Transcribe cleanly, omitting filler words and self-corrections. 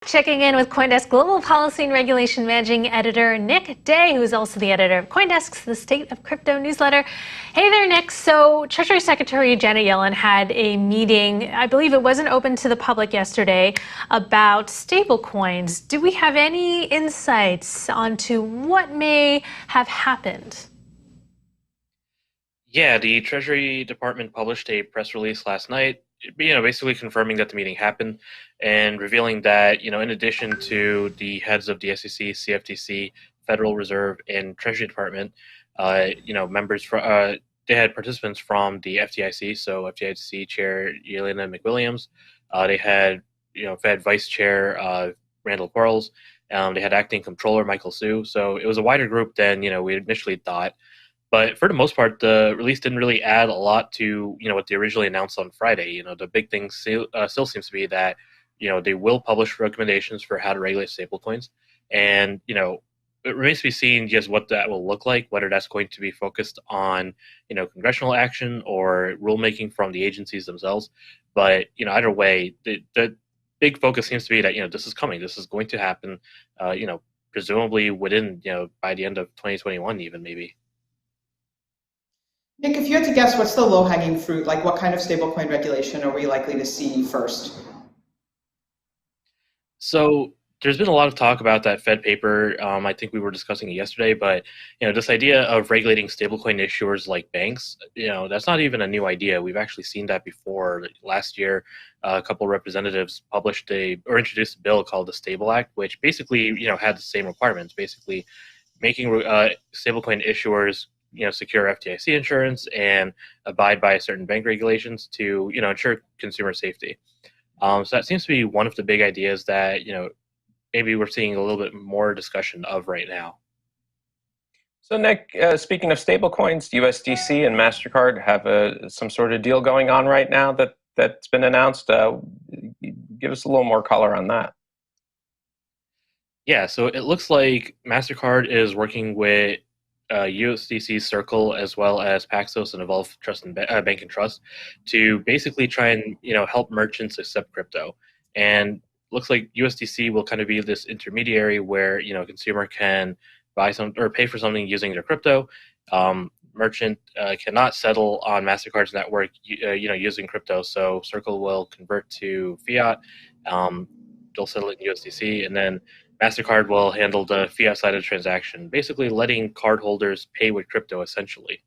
Checking in with CoinDesk Global Policy and Regulation Managing Editor Nick Day, who is also the editor of CoinDesk's The State of Crypto newsletter. Hey there, Nick. So Treasury Secretary Janet Yellen had a meeting, I believe it wasn't open to the public yesterday, about stablecoins. Do we have any insights onto what may have happened? Yeah, the Treasury Department published a press release last night, basically confirming that the meeting happened and revealing that, in addition to the heads of the SEC, CFTC, Federal Reserve, and Treasury Department, members from they had participants from the FDIC, so FDIC Chair Yelena McWilliams. They had, Fed Vice Chair Randall Quarles. They had Acting Comptroller Michael Hsu. So it was a wider group than we initially thought. But for the most part, the release didn't really add a lot to what they originally announced on Friday. The big thing still seems to be that they will publish recommendations for how to regulate stablecoins, and it remains to be seen just what that will look like. Whether that's going to be focused on congressional action or rulemaking from the agencies themselves. But either way, the big focus seems to be that this is coming. This is going to happen. Presumably within by the end of 2021, even maybe. Nick, if you had to guess, what's the low-hanging fruit? Like, what kind of stablecoin regulation are we likely to see first? So there's been a lot of talk about that Fed paper. I think we were discussing it yesterday, but this idea of regulating stablecoin issuers like banks, that's not even a new idea. We've actually seen that before. Last year, a couple of representatives introduced a bill called the Stable Act, which basically had the same requirements, basically making stablecoin issuers secure FDIC insurance and abide by certain bank regulations to ensure consumer safety. So that seems to be one of the big ideas that maybe we're seeing a little bit more discussion of right now. So Nick, speaking of stablecoins, USDC and Mastercard have some sort of deal going on right now that's been announced. Give us a little more color on that. Yeah, so it looks like Mastercard is working with USDC Circle as well as Paxos and Evolve Trust and Bank and Trust to basically try and help merchants accept crypto. And looks like USDC will kind of be this intermediary where a consumer can buy some or pay for something using their crypto. Merchant cannot settle on Mastercard's network using crypto, so Circle will convert to fiat. They'll settle it in USDC, and then Mastercard will handle the fiat side of the transaction, basically letting cardholders pay with crypto, essentially.